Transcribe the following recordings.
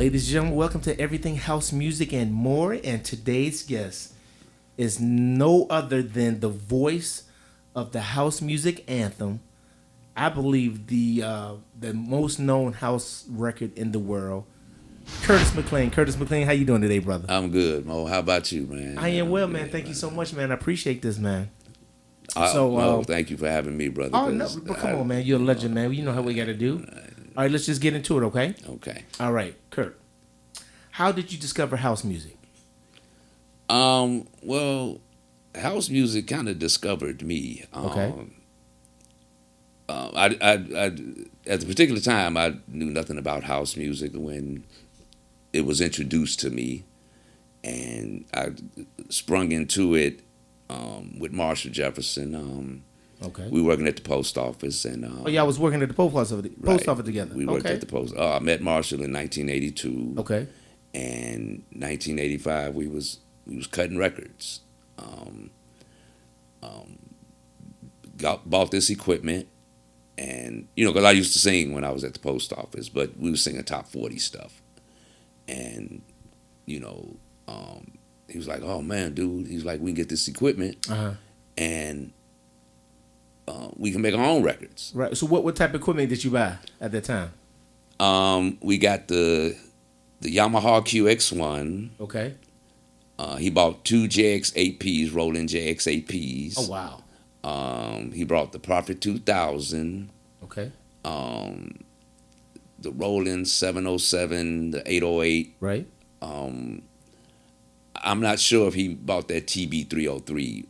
Ladies and gentlemen, welcome to Everything House Music and More. And today's guest is no other than the voice of the House Music Anthem. I believe the most known house record in the world. Curtis McClain. Curtis McClain, how you doing today, brother? I'm good, Mo. How about you, man? I am well, man. Thank you so much, man. I appreciate this, man. Thank you for having me, brother. Oh, no, but come on, man. You're a legend, man. You know how we got to do. All right, let's just get into it, okay? Okay. All right, Kurt. How did you discover house music? Well, house music kind of discovered me. Okay. I at the particular time, I knew nothing about house music when it was introduced to me, and I sprung into it with Marshall Jefferson. Okay. We were working at the post office, and I was working at the post office together. We worked at the post. I met Marshall in 1982. Okay. And 1985, we was cutting records. Bought this equipment, and because I used to sing when I was at the post office, but we was singing top 40 stuff, and he was like, "Oh man, dude," he's like, "We can get this equipment, and we can make our own records." Right. So what type of equipment did you buy at that time? We got the Yamaha QX1. Okay. He bought two JX8Ps, Roland JX8Ps. Oh wow. He brought the Prophet 2000. Okay. The Roland 707, the 808. Right. I'm not sure if he bought that TB303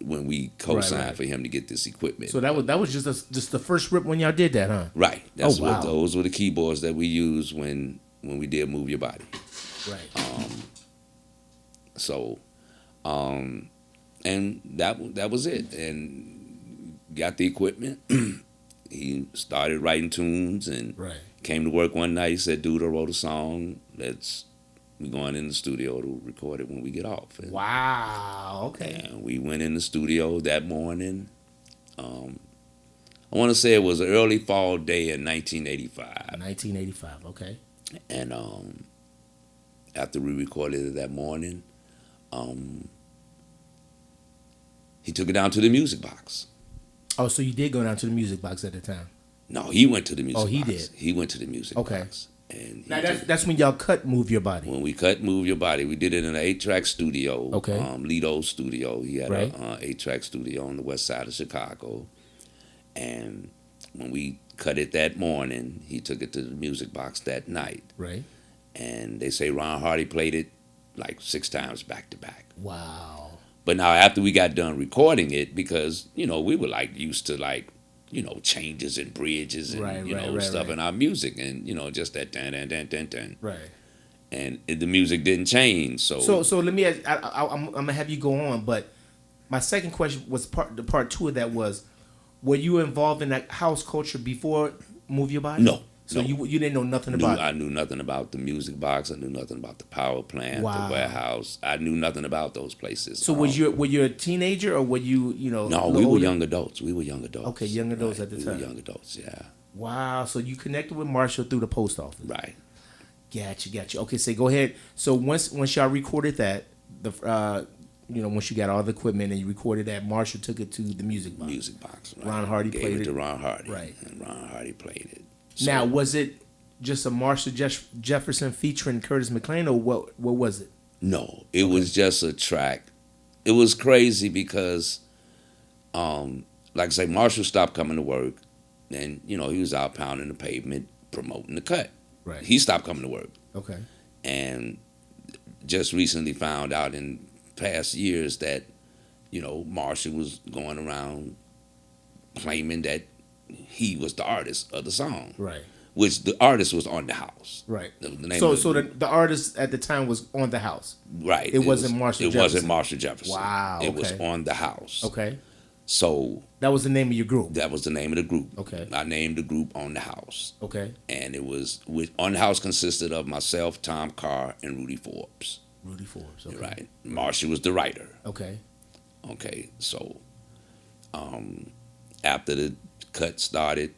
when we co-signed right. for him to get this equipment. So that was just the first rip when y'all did that, huh? Right. That's wow. Those were the keyboards that we used when we did Move Your Body. Right. And that was it. And got the equipment. He started writing tunes and came to work one night. He said, "Dude, I wrote a song. We're going in the studio to record it when we get off." And, wow. Okay. And we went in the studio that morning. I want to say it was an early fall day in 1985. 1985. Okay. And after we recorded it that morning, he took it down to the music box. Oh, so you did go down to the music box at the time? No, he went to the music box. Oh, he did? He went to the music box. And now that's when y'all cut Move Your Body. When we cut Move Your Body, we did it in an 8-track studio. Okay. Lito's studio. He had an 8-track studio on the west side of Chicago. And when we cut it that morning, he took it to the music box that night. Right. And they say Ron Hardy played it like 6 times back to back. Wow. But now after we got done recording it, because, we were like used to like, changes and bridges and, stuff in our music and, just that dan, dan, dan, dan, dan. Right. And the music didn't change. So let me ask, I'm going to have you go on, but my second question was part two of that was, were you involved in that house culture before Move Your Body? No. So no. you didn't know nothing about it? I knew nothing about the music box. I knew nothing about the power plant, wow. the warehouse. I knew nothing about those places. So were you a teenager or were you, No, we were young adults. We were young adults. Okay, young adults at the time. We were young adults, yeah. Wow, so you connected with Marshall through the post office. Right. Gotcha. Okay, so go ahead. So once y'all recorded that, once you got all the equipment and you recorded that, Marshall took it to the music box. Music box. Right. Ron Hardy Gave played it to Ron Hardy. Right. And Ron Hardy played it. So, now, was it just a Marshall Jefferson featuring Curtis McClain, or what was it? No, it was just a track. It was crazy because, like I say, Marshall stopped coming to work, and he was out pounding the pavement promoting the cut. Right. He stopped coming to work. Okay. And just recently found out in past years that, Marshall was going around claiming that he was the artist of the song. Right. Which the artist was on the house. Right. The artist at the time was on the house. Right. It wasn't Marshall Jefferson. It wasn't Marshall Jefferson. Wow. It was on the house. Okay. So that was the name of your group. That was the name of the group. Okay. I named the group On the House. Okay. And it was On the House consisted of myself, Tom Carr, and Rudy Forbes. Rudy Forbes. Okay. Right. Marshall was the writer. Okay. Okay. So after the cut started,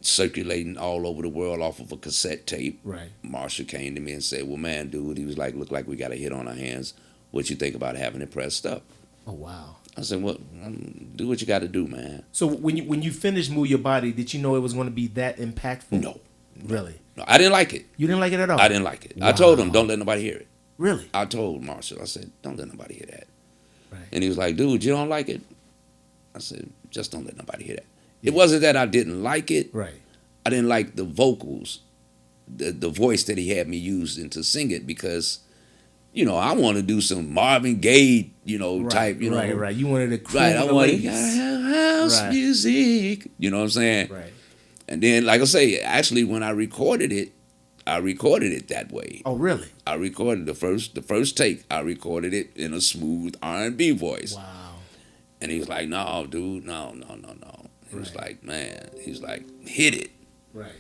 circulating all over the world off of a cassette tape. Right. Marshall came to me and said, "Well, man, dude," he was like, "look like we got a hit on our hands. What you think about having it pressed up?" Oh wow. I said, "Well, do what you got to do, man." So when you finished Move Your Body, did you know it was going to be that impactful? No, Really? no, I didn't like it. You didn't like it at all? I didn't like it. Wow. I told him, "Don't let nobody hear it." Really? I told Marshall, I said, "Don't let nobody hear that." Right. And he was like, "Dude, you don't like it?" I said, "Just don't let nobody hear that." Yeah. It wasn't that I didn't like it. Right. I didn't like the vocals, the voice that he had me using to sing it because, I want to do some Marvin Gaye, Right. type, Right. You wanted to croon Right, I the wanted ladies. house Right. music. You know what I'm saying? Right. And then, like I say, actually, when I recorded it that way. Oh really? I recorded the first take. I recorded it in a smooth R&B voice. Wow. And he was like, "No, dude, no." He was Right. like, "Man," he's like, "hit it." Right.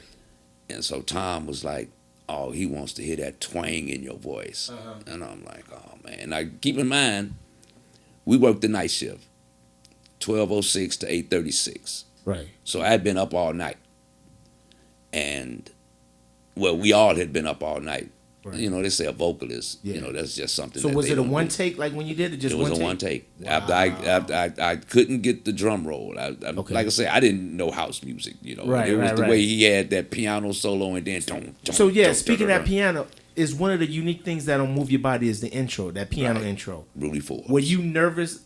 And so Tom was like, "Oh, he wants to hear that twang in your voice." Uh-huh. And I'm like, "Oh man." Now keep in mind, we worked the night shift, 12:06 to 8:36. Right. So I had been up all night, and we all had been up all night. Right. They say a vocalist. Yeah. That's just something. So that was they it a don't one do. take like when you did it? Just It was one a take? one take. Wow. After I couldn't get the drum roll. Okay. Like I say, I didn't know house music. Right, It was right, the right. way he had that piano solo and then So yeah, speaking of that piano, is one of the unique things that on Move Your Body is the intro, that piano Right. intro. Rudy Ford. Were you nervous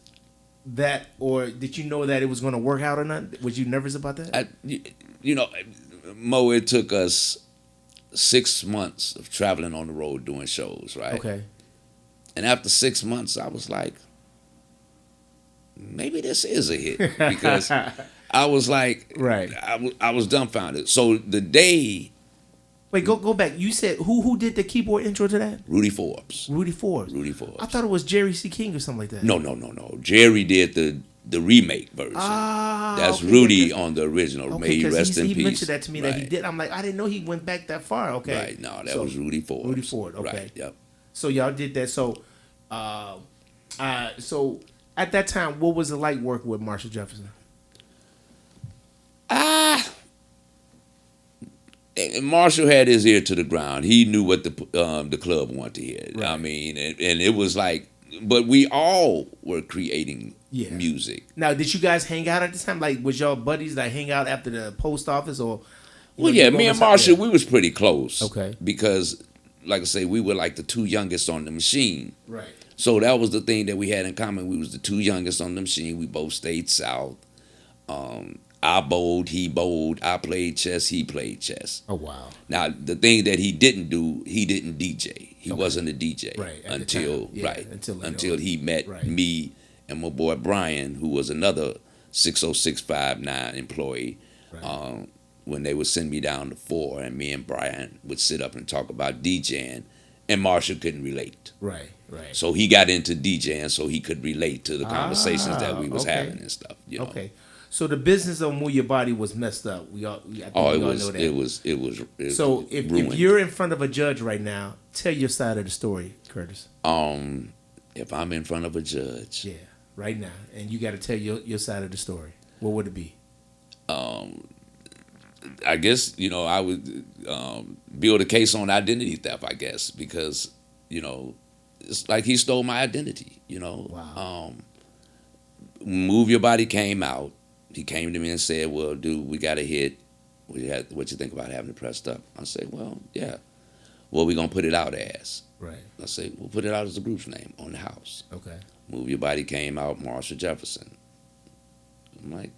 that, or did you know that it was going to work out or not? Was you nervous about that? Mo, it took us 6 months of traveling on the road doing shows, right? Okay. And after 6 months, I was like, maybe this is a hit because I was like, Right. I was dumbfounded. So the day Wait, go back. You said who did the keyboard intro to that? Rudy Forbes, Rudy Forbes. I thought it was Jerry C. King or something like that. No. Jerry did the remake version. That's okay, Rudy yeah, on the original. May Okay, he rest in he peace. mentioned that to me that he Right. did. I'm like, I didn't know he went back that far. Okay. Right. No, that So, was Rudy Ford. Rudy Ford. Okay. Right. Yep. So y'all did that. So, so at that time, what was it like working with Marshall Jefferson? And Marshall had his ear to the ground. He knew what the club wanted to hear. Right. I mean, and it was like, but we all were creating music. Now, did you guys hang out at the time? Like, was y'all buddies that hang out after the post office, or? Well, yeah, me and Marshall, we was pretty close. Okay. Because, like I say, we were like the two youngest on the machine. Right. So that was the thing that we had in common. We was the two youngest on the machine. We both stayed south. I bowled, he bowled. I played chess, he played chess. Oh wow. Now the thing that he didn't do, he didn't DJ. He wasn't a DJ Right, at the until time. Yeah, until later until on. he met Right. me and my boy Brian, who was another 60659 employee. Right. When they would send me down to 4, and me and Brian would sit up and talk about DJing, and Marshall couldn't relate. Right. Right. So he got into DJing so he could relate to the conversations that we was okay. having and stuff. Okay. So the business of Move Your Body was messed up. I think we all know that. It was So if ruined. you're in front of a judge right now, tell your side of the story, Curtis. If I'm in front of a judge, Yeah, right now, and you got to tell your side of the story. What would it be? I guess I would build a case on identity theft. I guess because it's like he stole my identity. Wow. Move Your Body came out. He came to me and said, "Well, dude, we got a hit. What you think about having it pressed up?" I said, "Well, yeah. What we gonna put it out as?" Right. I said, "We'll put it out as the group's name on the house." Okay. Move Your Body came out, Marshall Jefferson. I'm like,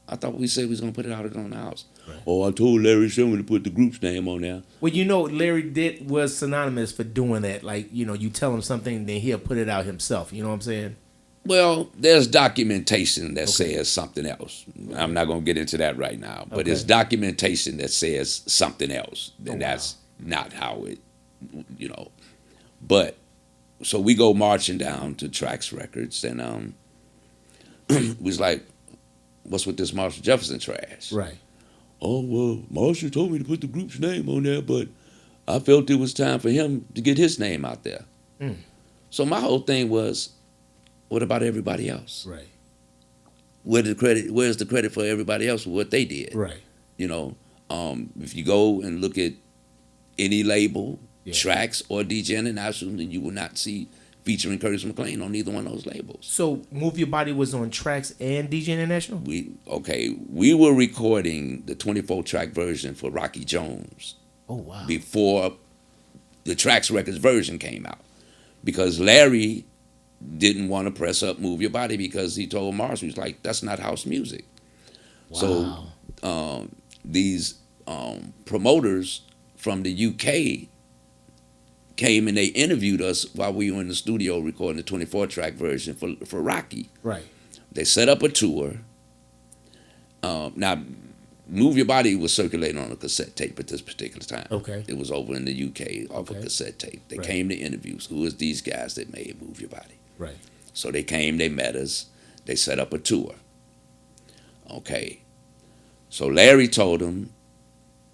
I thought we said we was gonna put it out on the house. Right. Oh, I told Larry Sherman to put the group's name on there. Well, Larry was synonymous for doing that. Like, you tell him something, then he'll put it out himself. You know what I'm saying? Well, there's documentation that says something else. I'm not going to get into that right now, but it's documentation that says something else. And that's not how it, But, so we go marching down to Trax Records, and we was like, what's with this Marshall Jefferson trash? Right. Oh, well, Marshall told me to put the group's name on there, but I felt it was time for him to get his name out there. Mm. So my whole thing was, what about everybody else? Right. Where's the credit for everybody else for what they did? Right. You know, if you go and look at any label, Tracks or DJ International, then you will not see featuring Curtis McClain on either one of those labels. So Move Your Body was on Tracks and DJ International? We were recording the 24-track version for Rocky Jones. Oh, wow. Before the Tracks Records version came out. Because Larry didn't want to press up Move Your Body because he told Marshall, he was like, that's not house music. Wow. So these promoters from the UK came and they interviewed us while we were in the studio recording the 24-track version for Rocky. Right. They set up a tour. Now, Move Your Body was circulating on a cassette tape at this particular time. Okay. It was over in the UK off a cassette tape. They came to interviews. Who is these guys that made Move Your Body? Right. So they came, they met us, they set up a tour. Okay. So Larry told them,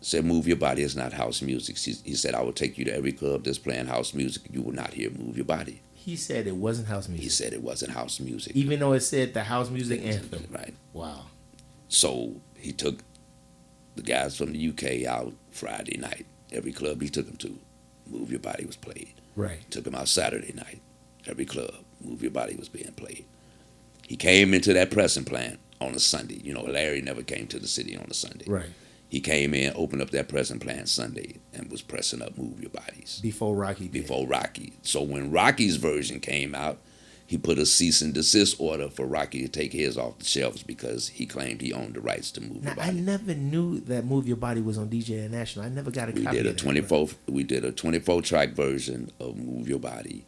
said, Move Your Body is not house music. He said, I will take you to every club that's playing house music. You will not hear Move Your Body. He said it wasn't house music. He said it wasn't house music. Even though it said the House Music Anthem. Right. Wow. So he took the guys from the UK out Friday night. Every club he took them to, Move Your Body was played. Right. Took him out Saturday night. Every club, Move Your Body was being played. He came into that pressing plant on a Sunday. You know, Larry never came to the city on a Sunday. Right. He came in, opened up that pressing plant Sunday, and was pressing up Move Your Bodies. Before Rocky did. Before Rocky. So when Rocky's version came out, he put a cease and desist order for Rocky to take his off the shelves because he claimed he owned the rights to Move Your Body. I never knew that Move Your Body was on DJ International. I never got a copy of that. We did a 24-track version of Move Your Body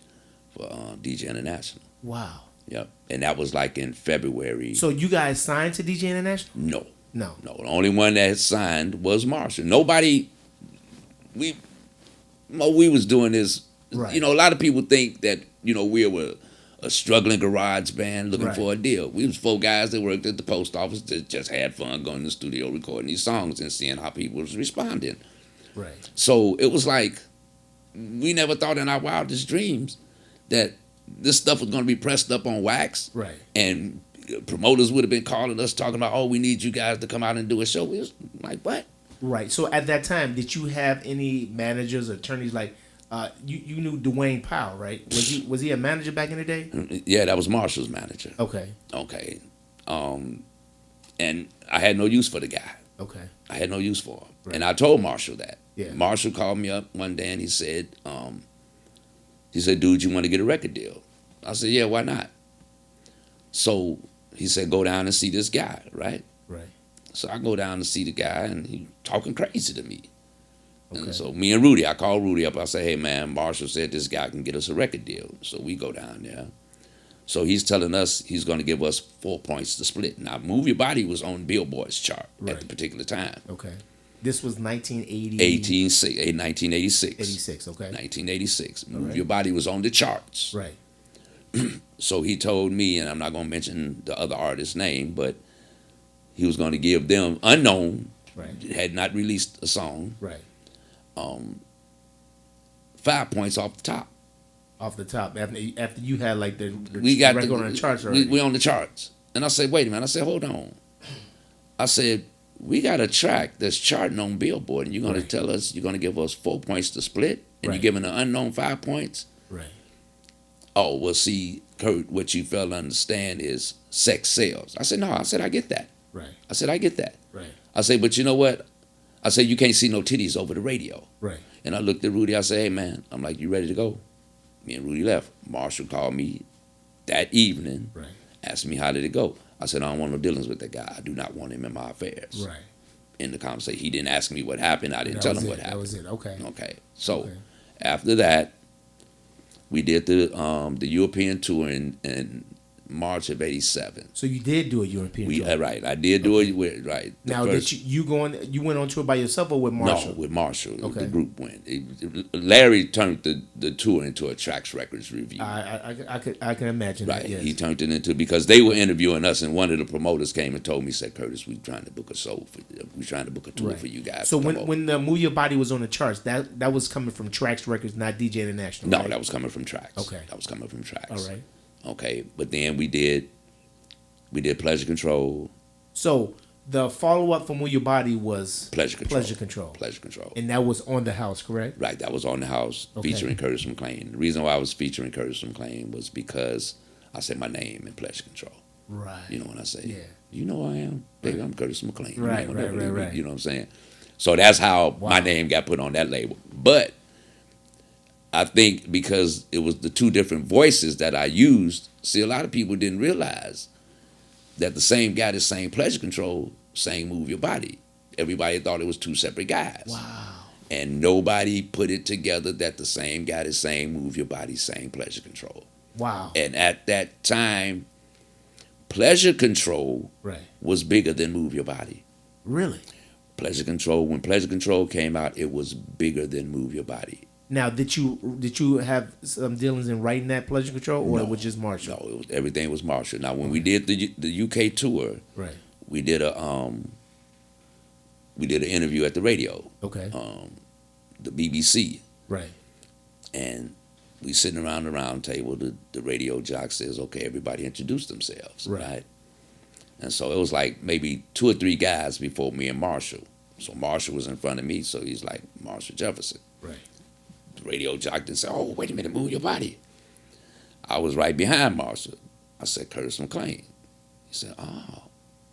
for DJ International. Wow. Yep. And that was like in February. So you guys signed to DJ International? No. No. No. The only one that signed was Marshall. Nobody. We was doing this. Right. You know, a lot of people think that, you know, we were a struggling garage band looking for a deal. We was 4 guys that worked at the post office that just had fun going to the studio recording these songs and seeing how people was responding. Right. So it was like, we never thought in our wildest dreams that this stuff was going to be pressed up on wax. Right. And promoters would have been calling us talking about, oh, we need you guys to come out and do a show. We was like, what? Right. So at that time, did you have any managers, attorneys like you knew Dwayne Powell, right? Was he a manager back in the day? Yeah, that was Marshall's manager. Okay. Okay. And I had no use for the guy. Okay. I had no use for him. Right. And I told Marshall that. Yeah. Marshall called me up one day and he said, dude, you want to get a record deal? I said, yeah, why not? So he said, go down and see this guy, right? Right. So I go down to see the guy and he talking crazy to me. Okay. And so me and Rudy, I call Rudy up. I say, hey, man, Marshall said this guy can get us a record deal. So we go down there. So he's telling us he's going to give us 4 points to split. Now, Move Your Body was on Billboard's chart at the particular time. Okay. This was 1980. 1986. 86, okay. 1986. Move Your Body was on the charts. Right. So he told me, and I'm not going to mention the other artist's name, but he was going to give them, unknown, had not released a song, 5 points off the top. Off the top, after you had like the we got record on the charts already. We on the charts. And I said, wait a minute. I said, hold on. I said, we got a track that's charting on Billboard, and you're going to tell us you're going to give us 4 points to split, and you're giving an unknown 5 points? Right. Oh, well, see, Kurt, what you fail to understand is sex sells. I said, no. I said, I get that. Right. I said, I get that. Right. I said, but you know what? I said, you can't see no titties over the radio. Right. And I looked at Rudy. I said, hey, man, I'm like, you ready to go? Me and Rudy left. Marshall called me that evening, asked me how did it go. I said, I don't want no dealings with that guy. I do not want him in my affairs. Right. In the conversation, he didn't ask me what happened. I didn't tell him what happened. That was it. Okay. Okay. So after that, we did the European tour in March of '87. So you did do a European tour. Right. I did do it with Now did you went on tour by yourself or with Marshall? No, with Marshall. Okay. The group went. Larry turned the tour into a Tracks Records review. I can imagine that. Yes. He turned it into, because they were interviewing us, and one of the promoters came and told me, said, Curtis, we're trying to book a tour for you guys. So when the Move Your Body was on the charts, that was coming from Tracks Records, not DJ International. No, right? that was coming from Tracks. Okay. That was coming from Tracks. All right. Okay, but then we did Pleasure Control. So the follow up for Move Your Body was Pleasure Control. Pleasure Control. Pleasure Control. And that was on the house, correct? Right, that was on the house featuring Curtis McClain. The reason why I was featuring Curtis McClain was because I said my name in Pleasure Control. Right. You know when I say, Yeah. you know who I am? Baby, I'm Curtis McClain. Right, You know, right. You know what I'm saying? So that's how my name got put on that label. But I think because it was the two different voices that I used, see, a lot of people didn't realize that the same guy that sang Pleasure Control sang Move Your Body. Everybody thought it was two separate guys. Wow. And nobody put it together that the same guy that sang Move Your Body sang Pleasure Control. Wow. And at that time, Pleasure Control Right. was bigger than Move Your Body. Really? Pleasure Control, when Pleasure Control came out, it was bigger than Move Your Body. Now, did you have some dealings in writing that Pleasure Control, or it was just Marshall? No, everything was Marshall. Now, when we did the UK tour, Right. we did an interview at the radio, Okay. the BBC, Right. and we sitting around the round table. The radio jock says, "Okay, everybody introduce themselves." Right. And so it was like maybe 2 or 3 guys before me and Marshall. So Marshall was in front of me, so he's like Marshall Jefferson. Right. The radio jock didn't say, "Oh, wait a minute, Move Your Body." I was right behind Marshall. I said, "Curtis McClain." He said, "Oh,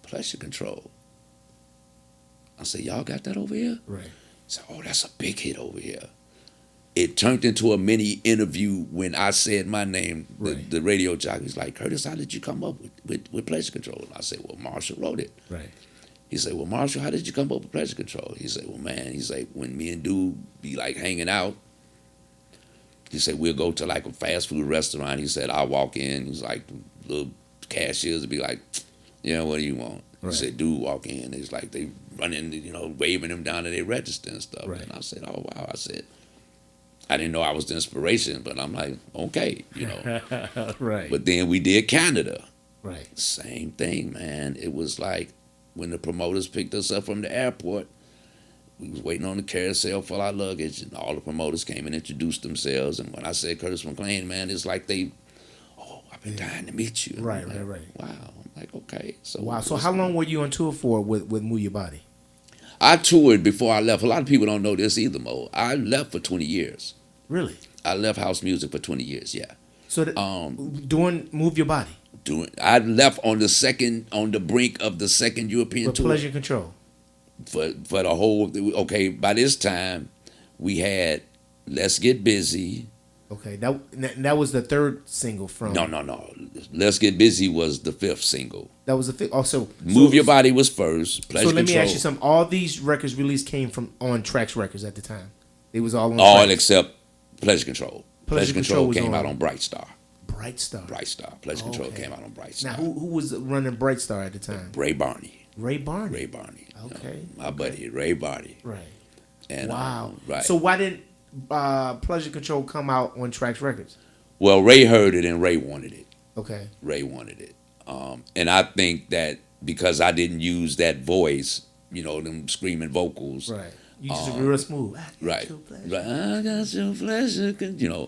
Pleasure Control." I said, "Y'all got that over here?" Right. He said, "Oh, that's a big hit over here." It turned into a mini interview when I said my name. Right. The radio jockey was like, "Curtis, how did you come up with Pleasure Control?" And I said, "Well, Marshall wrote it." Right. He said, "Well, Marshall, how did you come up with Pleasure Control?" He said, "Well, man," he's like, "when me and Dude be like hanging out," he said, "we'll go to like a fast food restaurant." He said, "I'll walk in." He's like, the little cashiers would be like, "Yeah, what do you want?" Right. He said, "Dude, walk in." It's like they running, waving them down to their register and stuff. Right. And I said, "Oh, wow." I said, I didn't know I was the inspiration, but I'm like, okay, Right. But then we did Canada. Right. Same thing, man. It was like when the promoters picked us up from the airport, we was waiting on the carousel for our luggage, and all the promoters came and introduced themselves. And when I said Curtis McClain, man, it's like I've been dying to meet you. Right, like, right. Wow. I'm like, okay. So Wow. So how long were you on tour for with Move Your Body? I toured before I left. A lot of people don't know this either, Mo. I left for 20 years. Really? I left house music for 20 years, yeah. So doing Move Your Body I left on the brink of the second European with tour. Pleasure Control. For the whole, okay, by this time, we had Let's Get Busy. Okay, that was the third single from. No. Let's Get Busy was the 5th single. That was the thing. Also, Move Your Body was first. Pleasure so let me Control, ask you something. All these records released came from on Trax Records at the time. They was all on. all Trax. except Pleasure Control. Pleasure Control was came on- out on Bright Star. Bright Star. Pleasure Control Okay. came out on Bright Star. Now, who was running Bright Star at the time? Ray Barney. Ray Barney. Ray Barney. Okay. My buddy, Ray Barney. Right. And, Wow. right. So why didn't Pleasure Control come out on Trax Records? Well, Ray heard it and Ray wanted it. Okay. Ray wanted it. And I think that because I didn't use that voice, them screaming vocals. Right. You just real smooth. I got Right. your pleasure. Right. I got your pleasure.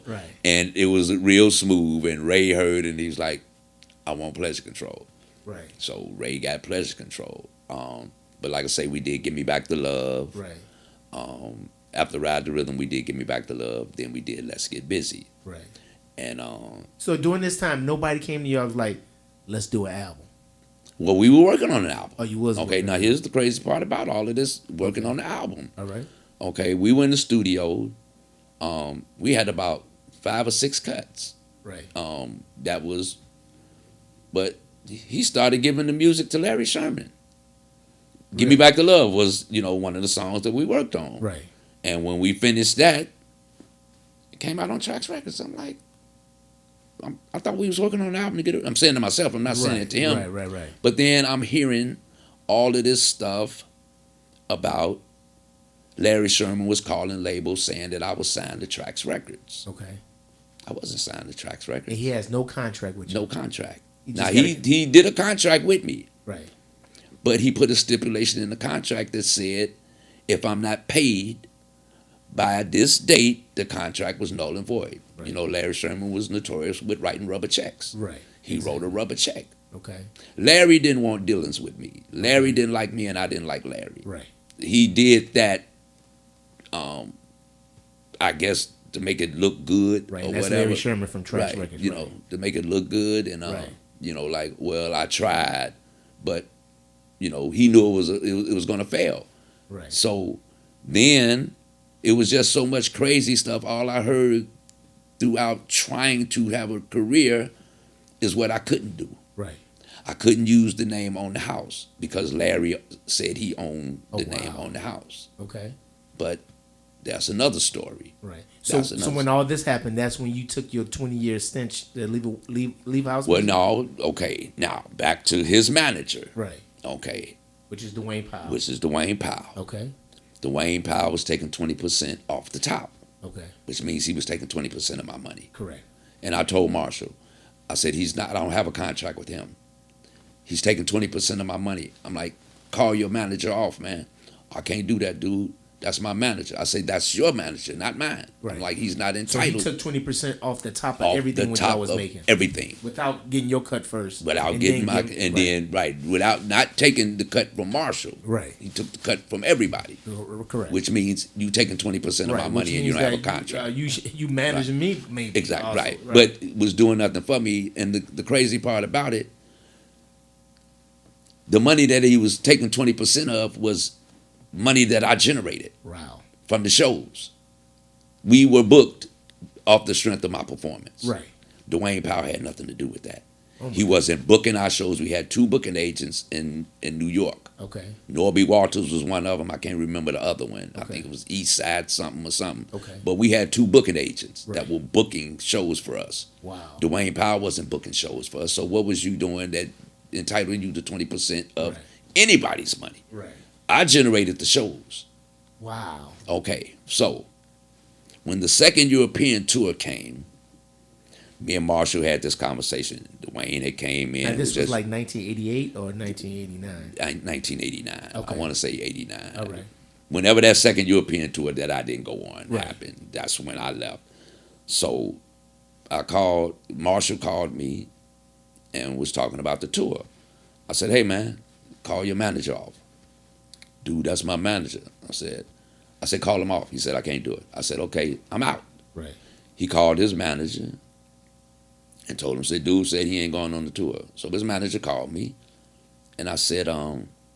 Right. And it was real smooth. And Ray heard and he's like, I want Pleasure Control. Right. So Ray got Pleasure Control. But like I say, we did Give Me Back the Love. Right. After Ride the Rhythm, we did Give Me Back the Love. Then we did Let's Get Busy. Right. And So during this time, nobody came to you. I was like, let's do an album. well, we were working on an album. Oh, you was Okay, working now on it. here's the crazy part about all of this working on the album. All right. Okay, we were in the studio. We had about 5 or 6 cuts. Right. But he started giving the music to Larry Sherman. Give Me Back the Love was, one of the songs that we worked on. Right. And when we finished that, it came out on Trax Records. I'm like, I thought we was working on an album to get it. I'm saying to myself, I'm not saying it to him. Right. But then I'm hearing all of this stuff about Larry Sherman was calling labels saying that I was signed to Trax Records. Okay. I wasn't signed to Trax Records. And he has no contract with you. No contract. He Now, just he did a contract with me, Right. but he put a stipulation in the contract that said if I'm not paid by this date, the contract was null and void. Right. Larry Sherman was notorious with writing rubber checks. Right. He wrote a rubber check. Okay. Larry didn't want dealings with me. Larry didn't like me, and I didn't like Larry. Right. He did that, I guess, to make it look good Right. or And that's whatever. Larry Sherman from Trash Right. Records. You right. know, to make it look good, and Right. you know, like, well, I tried, but you know, he knew it was going to fail. Right. So then it was just so much crazy stuff. All I heard throughout trying to have a career is what I couldn't do. Right. I couldn't use the name on the house because Larry said he owned the name on the house. Okay. But that's another story. Right. So when all this happened, that's when you took your 20-year stint to leave House Well, Music? no, okay. Now back to his manager. Right. Okay. Which is Dwayne Powell. Which is Dwayne Powell. Okay. Dwayne Powell was taking 20% off the top. Okay. Which means he was taking 20% of my money. Correct. And I told Marshall, I said, I don't have a contract with him. He's taking 20% of my money. I'm like, call your manager off, man. I can't do that, dude. That's my manager. I say, that's your manager, not mine. Right. I'm like, he's not So entitled. he took 20% off the top of everything which I was making. Everything. Without getting your cut first. Without getting without not taking the cut from Marshall. Right. He took the cut from everybody. Correct. Which means you taking 20% of my money and you don't have a contract. You managing me, maybe. Exactly, also, right. But it was doing nothing for me. And the crazy part about it, the money that he was taking 20% of was money that I generated. Wow. From the shows. We were booked off the strength of my performance. Right. Dwayne Powell had nothing to do with that. He wasn't booking our shows. We had 2 booking agents in New York. Okay. Norby Walters was one of them. I can't remember the other one. Okay. I think it was East Side something or something. Okay. But we had 2 booking agents that were booking shows for us. Wow. Dwayne Powell wasn't booking shows for us. So what was you doing that entitling you to 20% of anybody's money? Right. I generated the shows. Wow. Okay, so when the second European tour came, me and Marshall had this conversation. Dwayne had came in. And this was like 1988 or 1989? 1989. Okay. I want to say 89. All right. Whenever that second European tour that I didn't go on happened, that's when I left. So Marshall called me and was talking about the tour. I said, hey, man, call your manager off. Dude, that's my manager. I said, call him off. He said, I can't do it. I said, okay, I'm out. Right. He called his manager and told him, dude said he ain't going on the tour. So his manager called me and I said,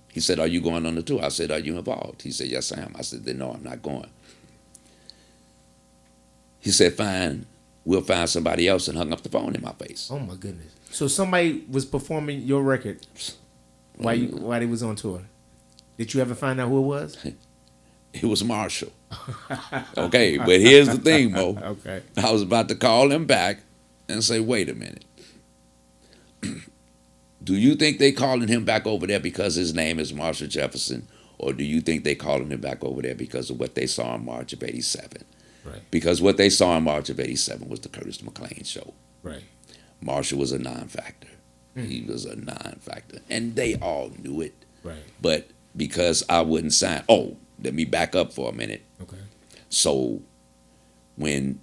he said, are you going on the tour? I said, are you involved? He said, yes, I am. I said, then no, I'm not going. He said, fine, we'll find somebody else, and hung up the phone in my face. Oh my goodness. So somebody was performing your record while they was on tour. Did you ever find out who it was? It was Marshall. Okay, but here's the thing, Mo. Okay. I was about to call him back and say, wait a minute. Do you think they calling him back over there because his name is Marshall Jefferson, or do you think they calling him back over there because of what they saw in March of '87? Right. Because what they saw in March of '87 was the Curtis McClain show. Right. Marshall was a non-factor. He was a non-factor, and they all knew it. Right. But because I wouldn't sign. Oh, let me back up for a minute. Okay. So when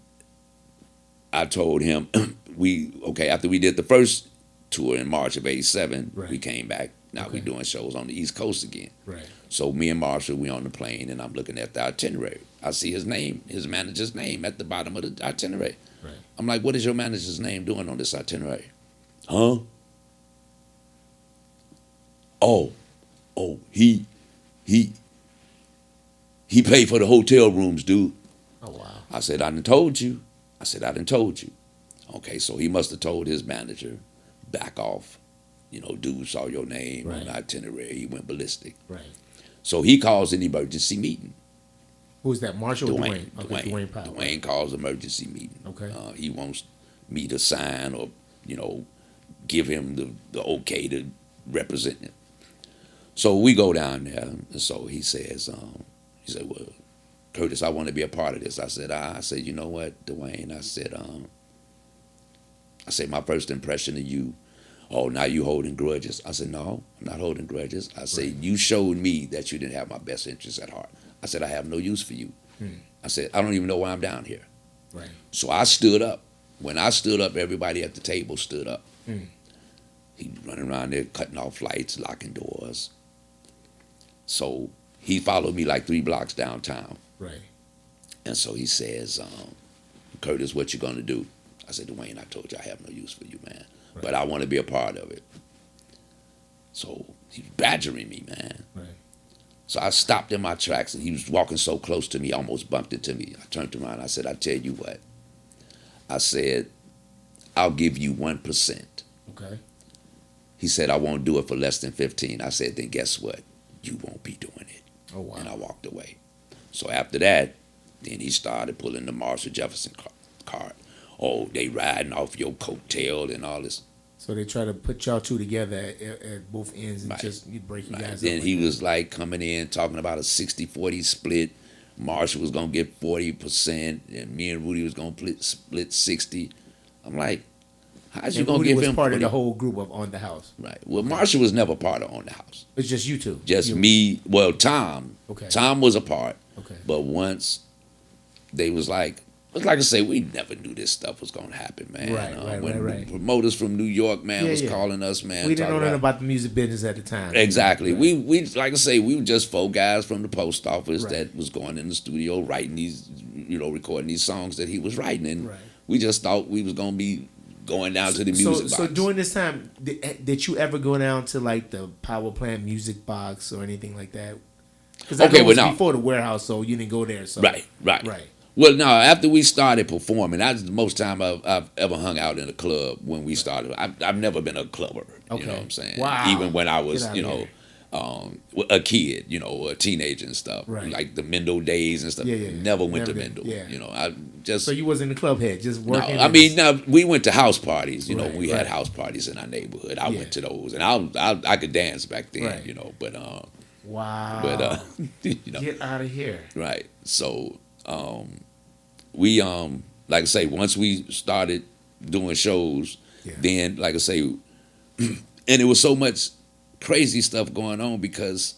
I told him after we did the first tour in March of '87, we came back. Now we're doing shows on the East Coast again. Right. So me and Marshall, we on the plane, and I'm looking at the itinerary. I see his name, his manager's name at the bottom of the itinerary. Right. I'm like, what is your manager's name doing on this itinerary? Huh? Oh, he paid for the hotel rooms, dude. Oh, wow. I said, I done told you. Okay, so he must have told his manager, back off. You know, dude saw your name on the itinerary. He went ballistic. Right. So he calls an emergency meeting. Who's that, Marshall or Dwayne? Okay, Dwayne Powell. Dwayne calls emergency meeting. Okay. He wants me to sign or, give him the okay to represent him. So we go down there, and so he said, well, Curtis, I want to be a part of this. I said, you know what, Dwayne? I said, my first impression of you, oh, now you holding grudges. I said, no, I'm not holding grudges. I said, you showed me that you didn't have my best interests at heart. I said, I have no use for you. I said, I don't even know why I'm down here. Right. So I stood up. When I stood up, everybody at the table stood up. He running around there cutting off lights, locking doors. So he followed me like 3 blocks downtown. Right. And so he says, Curtis, what you gonna do? I said, Dwayne, I told you I have no use for you, man. Right. But I want to be a part of it. So he's badgering me, man. Right. So I stopped in my tracks, and he was walking so close to me, almost bumped into me. I turned around, I said, I tell you what. I said, I'll give you 1%. Okay. He said, I won't do it for less than 15. I said, then guess what? You won't be doing it. Oh, wow. And I walked away. So after that, then he started pulling the Marshall Jefferson card. Oh, they riding off your coattail and all this. So they try to put y'all two together at both ends and Right. just you break you Right. guys Then up. he was like coming in talking about a 60-40 split. Marshall was going to get 40%, and me and Rudy was going to split 60. I'm like, how's you going to give was him part 40? of the whole group of On the House. Right. Well, Marshall was never part of On the House. It's just you two. Just You- me. Well, Tom. Okay. Tom was a part. Okay. But once they was like I say, we never knew this stuff was going to happen, man. Right, when right. promoters from New York, man, Yeah, was yeah. calling us, man. We didn't know talking nothing about the music business at the time. Exactly. Right. We like I say, we were just 4 guys from the post office Right. that was going in the studio writing these, recording these songs that he was writing, and Right. we just thought we was going to be going down to the music box. So during this time, did you ever go down to like the power plant music box or anything like that? Because Okay, it was well, no. before the warehouse, so you didn't go there. So Right. right. Well, no, after we started performing, that's the most time I've ever hung out in a club when we started. I've never been a clubber, you know what I'm saying? Wow. Even when I was, Get outta here. a kid, a teenager and stuff. Right. Like the Mendel days and stuff. Yeah. Never went Never to did. Mendel. Yeah. I just... So you wasn't a club head, just working. No, I mean, no, we went to house parties. Right, We had right. house parties in our neighborhood. I Yeah. went to those, and I could dance back then, Right. But wow. but Get out of here. right. So we like I say, once we started doing shows, Yeah. then like I say, and it was so much crazy stuff going on because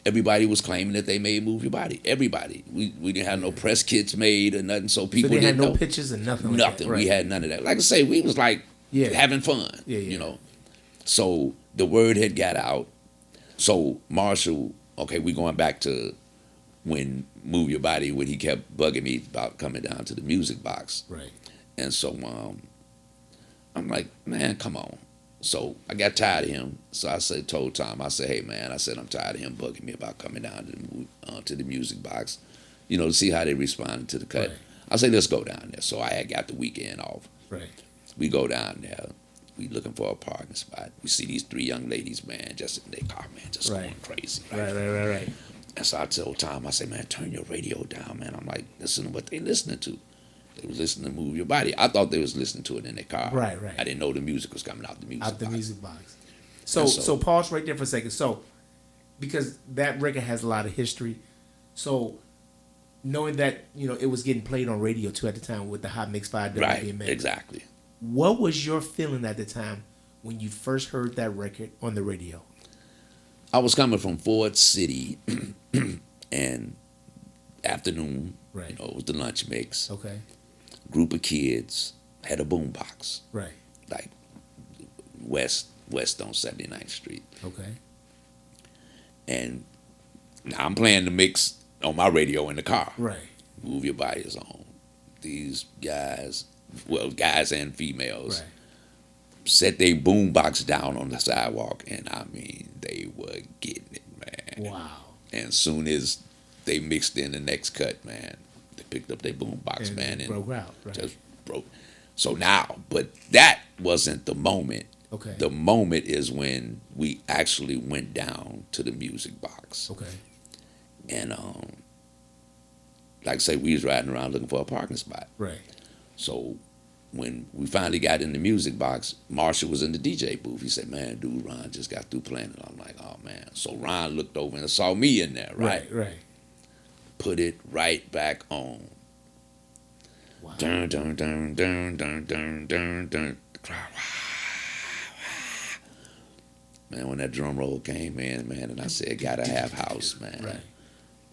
everybody was claiming that they made Move Your Body. Everybody. We didn't have no press kits made or nothing, so people So they had didn't no know. pictures and nothing. Like Nothing. That. Right. We had none of that. Like I say, we was like Yeah. having fun. Yeah. So the word had got out. So Marshall, okay, we going back to when Move Your Body, when he kept bugging me about coming down to the music box. Right. And so I'm like, man, come on. So I got tired of him. So I told Tom, I said, hey man, I'm tired of him bugging me about coming down to the music box, to see how they responded to the cut. Right. I said, let's go down there. So I had got the weekend off. Right. We go down there. We looking for a parking spot. We see these 3 young ladies, man, just in their car, man, just Right. going crazy. Right. And so I told Tom, I said, man, turn your radio down, man. I'm like, listen to what they listening to. They was listening to Move Your Body. I thought they was listening to it in their car. Right. I didn't know the music was coming out the music Out the box. music box. So And so- pause right there for a second. So because that record has a lot of history, so knowing that it was getting played on radio too at the time with the Hot Mix 5 Right, WBMX. exactly. What was your feeling at the time when you first heard that record on the radio? I was coming from Ford City and afternoon, Right. it was the lunch mix. Okay. Group of kids had a boom box, Right. like west on 79th Street. Okay. And now I'm playing the mix on my radio in the car. Right. Move Your Body is on. These guys, guys and females, Right. set their boom box down on the sidewalk, and I mean, they were getting it, man. Wow. And soon as they mixed in the next cut, man, they picked up their boom box, And man, it and broke out. Right. just broke. So now, but that wasn't the moment. Okay. The moment is when we actually went down to the music box. Okay. And like I say, we was riding around looking for a parking spot. Right. So when we finally got in the music box, Marshall was in the DJ booth. He said, man, dude, Ron just got through playing. And I'm like, oh, man. So Ron looked over and saw me in there, right? Right. Put it right back on. Wow. Dun, dun, dun, dun, dun, dun, dun, dun. The crowd, wow, wow. Man, when that drum roll came in, man, and I said, gotta have house, man. Right.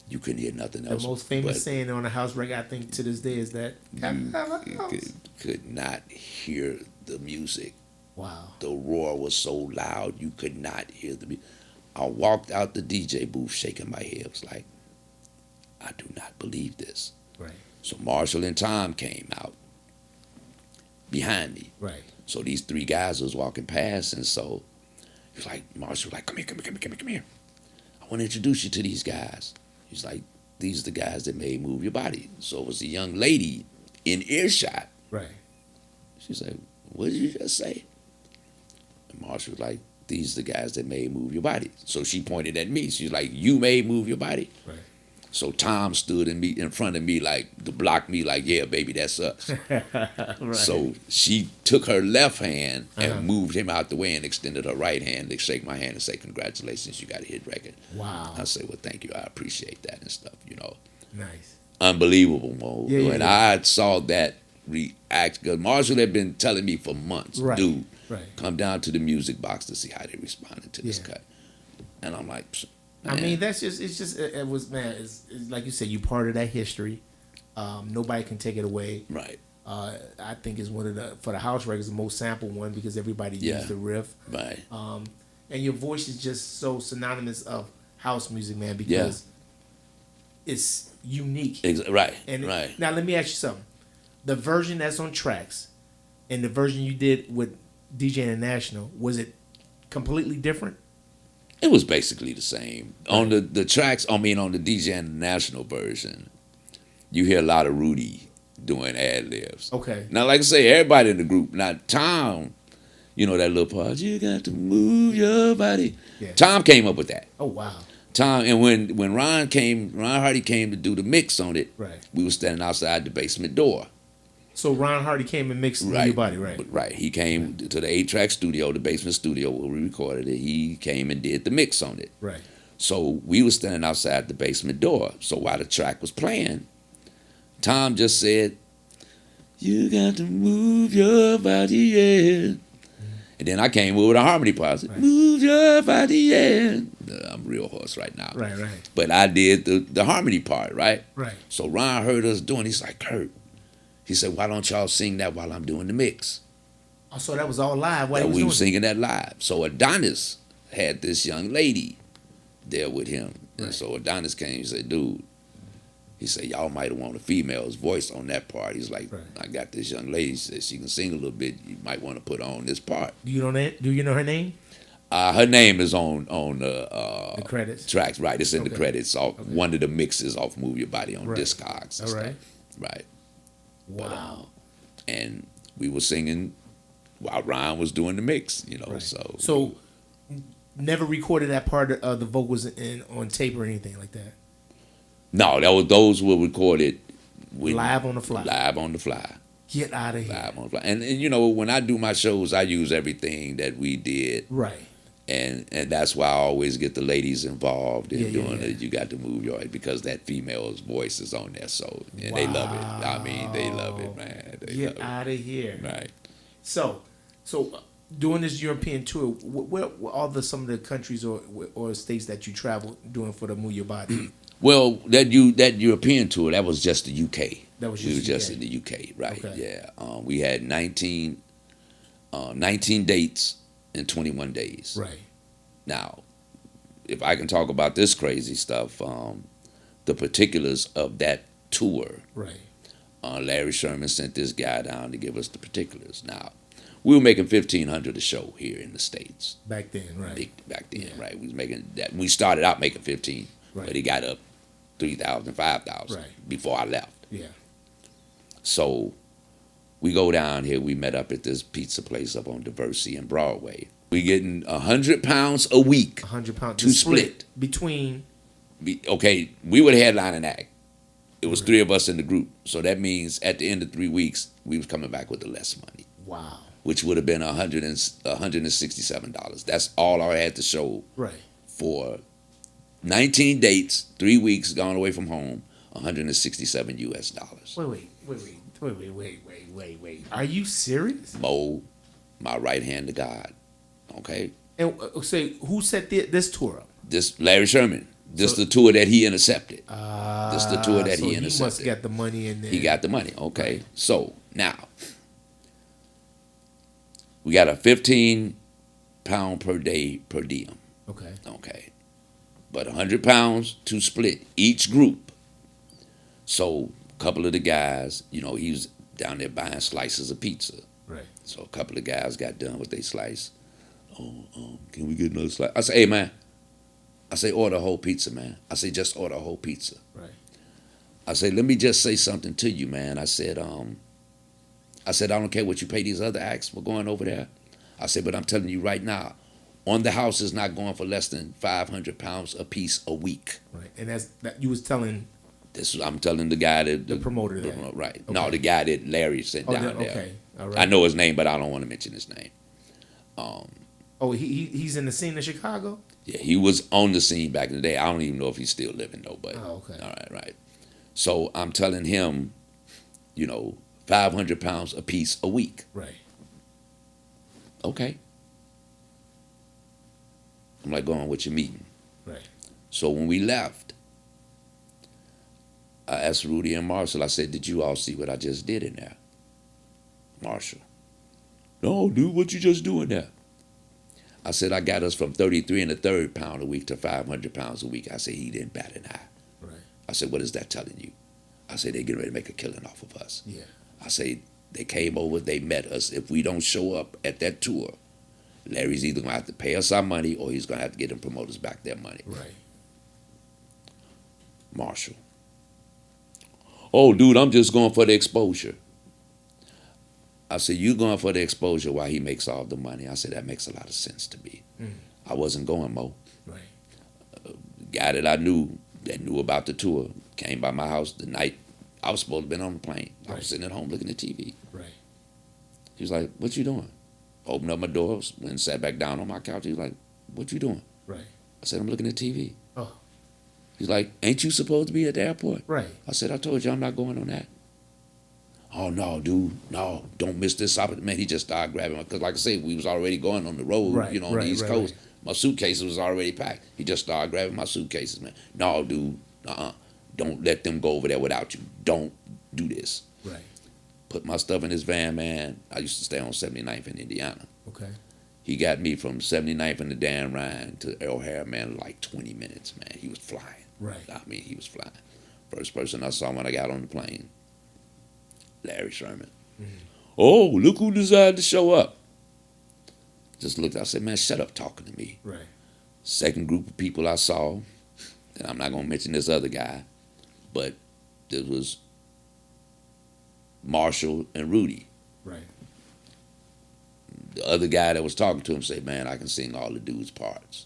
You couldn't hear nothing The else. most famous but saying on a house record, I think, to this day is that you could not hear the music Wow. The roar was so loud you could not hear the music. I walked out the DJ booth shaking my head. I was like, I do not believe this. Right. So Marshall and Tom came out behind me. Right. So these three guys was walking past, and so he was like, Marshall was like, come here. I want to introduce you to these guys. He's like, these are the guys that made Move Your Body. So it was a young lady in earshot. Right. She's like, what did you just say? And Marshall was like, these are the guys that made Move Your Body. So she pointed at me. She's like, you made Move Your Body? Right. So Tom stood in front of me like to block me, like, yeah, baby, that's us. Right. So she took her left hand and Uh-huh. moved him out the way and extended her right hand to shake my hand and say, congratulations, you got a hit record. Wow. I say, well, thank you, I appreciate that and stuff, you know. Nice. Unbelievable, Mo. Yeah, when I saw that react, because Marshall had been telling me for months, Right. dude, Right. come down to the music box to see how they responded to this Yeah. cut. And I'm like, I man. mean, it was, man, it's like you said, you part of that history. Nobody can take it away. Right, I think it's one of for the house records, the most sampled one because everybody Yeah. used the riff. right. And your voice is just so synonymous of house music, man, because it's unique. Right, And right. now let me ask you something. The version that's on tracks and the version you did with DJ International, was it completely different? It was basically the same. On the tracks, on the DJ International version, you hear a lot of Rudy doing ad libs. Okay. Now, like I say, everybody in the group, now Tom, you know that little part, you got to move your body. Yeah. Tom came up with that. Oh, wow. Tom, and when Ron Hardy came to do the mix on it, Right. we were standing outside the basement door. So Ron Hardy came and mixed Move Your Body, right? Right. He came to the 8-track studio, the basement studio where we recorded it. He came and did the mix on it. Right. So we were standing outside the basement door. So while the track was playing, Tom just said, you got to move your body, yeah. And then I came with a harmony part. I said, Right. move your body, yeah. I'm real hoarse right now. Right, right. But I did the harmony part, right? Right. So Ron heard us doing, he's like, Kurt. He said, why don't y'all sing that while I'm doing the mix? Oh, so that was all live while And he was we doing were singing that live. So Adonis had this young lady there with him. And Right. so Adonis came and said, dude, he said, y'all might want a female's voice on that part. He's like, Right. I got this young lady. She said she can sing a little bit. You might want to put her on this part. Do you know that? Do you know her name? Her name is on The credits. tracks, right? It's in the Okay. credits off one of the mixes off Move Your Body on Right. Discogs. And All right. stuff. Right. Wow. And we were singing while Ryan was doing the mix, you know. Right. So Never recorded that part of the vocals on tape or anything like that. no, those were recorded Live on the fly. Live on the fly. Get out of here. Live on the fly. And you know, when I do my shows, I use everything that we did. Right. And that's why I always get the ladies involved in Yeah, yeah, doing yeah. it. You got to move your because that female's voice is on there. So and they love it. I mean, they love it, man. They Get love out of here. it. Right. So doing this European tour, where all some of the countries or states that you traveled doing for the Move Your Body? Well, that European tour, that was just the UK. That was we were just just in the UK, right? Okay. Yeah. We had 19 dates in 21 days. Right. Now, if I can talk about this crazy stuff, the particulars of that tour, Right. Larry Sherman sent this guy down to give us the particulars. Now, we were making $1,500 a show here in the States. Back then, right. Back then, Yeah. right? We was making that. We started out making 15, Right. but it got up 3,000, 5,000 Right. before I left. Yeah. So we go down here. We met up at this pizza place up on Diversity and Broadway. We getting 100 pounds a week. 100 pounds To split. between. Okay, we were the headlining act. It was three of us in the group. So that means at the end of 3 weeks, we was coming back with the less money, Wow. which would have been $167. That's all I had to show Right. for 19 dates, 3 weeks gone away from home, $167 US. Wait. Are you serious? Mo, my right hand to God. Okay? And say who set this tour up? This Larry Sherman. This So- the tour that he intercepted. This the tour that so he he must intercepted. got the money in there. He got the money. Okay. So now We got a 15 pound per day per diem. Okay. Okay. But 100 pounds to split each group. So a couple of the guys, he was down there buying slices of pizza. Right. So a couple of guys got done with their slice. Can we get another slice? I say, hey man. I say, order a whole pizza, man. I say, just order a whole pizza. Right. I say, let me just say something to you, man. I said, I don't care what you pay these other acts for going over there. I said, but I'm telling you right now, on the house is not going for less than 500 pounds a piece a week. Right. And that you was telling I'm telling the guy that the promoter that. Right. Okay. No, the guy that Larry sent down there. Okay. All right. I know his name, but I don't want to mention his name. He's in the scene in Chicago? Yeah, he was on the scene back in the day. I don't even know if he's still living though, but okay. All right. So I'm telling him, 500 pounds a piece a week. Right. Okay. I'm like, going with your meeting. Right. So when we left, I asked Rudy and Marshall, I said, did you all see what I just did in there? Marshall. No, dude, what you just doing there? I said, I got us from 33 and a third pound a week to 500 pounds a week. I said, he didn't bat an eye. Right. I said, what is that telling you? I said, they're getting ready to make a killing off of us. Yeah. I say, they came over, they met us. If we don't show up at that tour, Larry's either going to have to pay us our money or he's going to have to get them promoters back their money. Right. Marshall. Oh, dude, I'm just going for the exposure. I said, you going for the exposure while he makes all the money. I said, that makes a lot of sense to me. I wasn't going, Mo. Right. Guy that I knew that knew about the tour came by my house the night I was supposed to have been on the plane. I was sitting at home looking at TV. Right. He was like, what you doing? Opened up my door, went and sat back down on my couch. He was like, what you doing? Right. I said, I'm looking at TV. Oh. He's like, ain't you supposed to be at the airport? Right. I said, I told you I'm not going on that. Oh, no, dude. No, don't miss this opportunity. Man, he just started grabbing. Because like I said, we was already going on the road, Right, on the East Coast. Right. My suitcases was already packed. He just started grabbing my suitcases, man. No, dude. Don't let them go over there without you. Don't do this. Right. Put my stuff in his van, man. I used to stay on 79th in Indiana. Okay. He got me from 79th in the Dan Ryan to O'Hare, man, in like 20 minutes, man. He was flying. Right. I mean, he was flying. First person I saw when I got on the plane, Larry Sherman. Mm-hmm. Oh, look who decided to show up. Just looked, I said, man, shut up talking to me. Right. Second group of people I saw, and I'm not going to mention this other guy, but there was Marshall and Rudy. Right. The other guy that was talking to him said, man, I can sing all the dude's parts.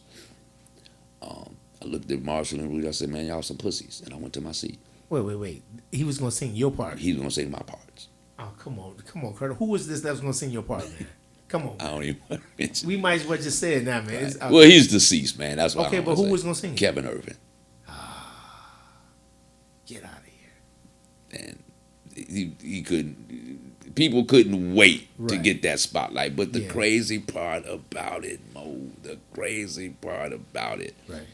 I looked at Marshall and Rudy, I said, man, y'all some pussies. And I went to my seat. Wait. He was going to sing your part. He was going to sing my parts. Oh, come on, Kurt. Who was this that was going to sing your part, man? Come on. I don't even want to mention. We might as well just say it now, man. Right. Well, he's deceased, man. That's why. Okay, but who was going to sing it? Kevin Irvin. Get out of here. And he couldn't. People couldn't wait to Right. get that spotlight. But the Yeah. crazy part about it, Mo, the crazy part about it, Right.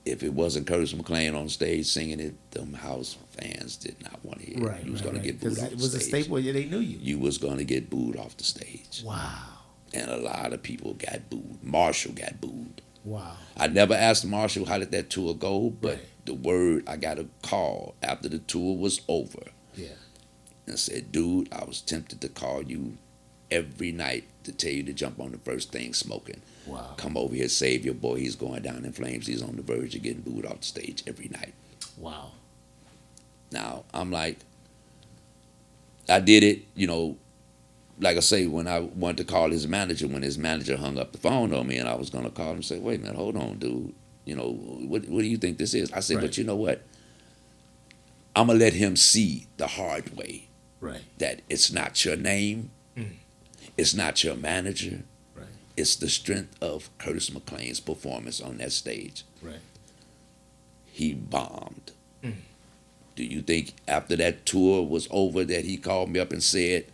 if it wasn't Curtis McClain on stage singing it, them house fans did not want to hear it. Right. You was right, going to right. get booed 'Cause off it the was stage. a staple. Yeah, they knew you. You was going to get booed off the stage. Wow. And a lot of people got booed. Marshall got booed. Wow. I never asked Marshall how did that tour go, but Right. the word, I got a call after the tour was over Yeah. and said, dude, I was tempted to call you every night to tell you to jump on the first thing smoking. Wow. Come over here, save your boy. He's going down in flames. He's on the verge of getting booed off the stage every night. Wow. Now, I'm like, I did it, like I say, when I wanted to call his manager, when his manager hung up the phone on me and I was going to call him and say, wait a minute, hold on, dude. What do you think this is? I said, Right. but you know what? I'm going to let him see the hard way Right. that it's not your name. It's not your manager. Right. It's the strength of Curtis McClain's performance on that stage. Right. He bombed. Do you think after that tour was over that he called me up and said,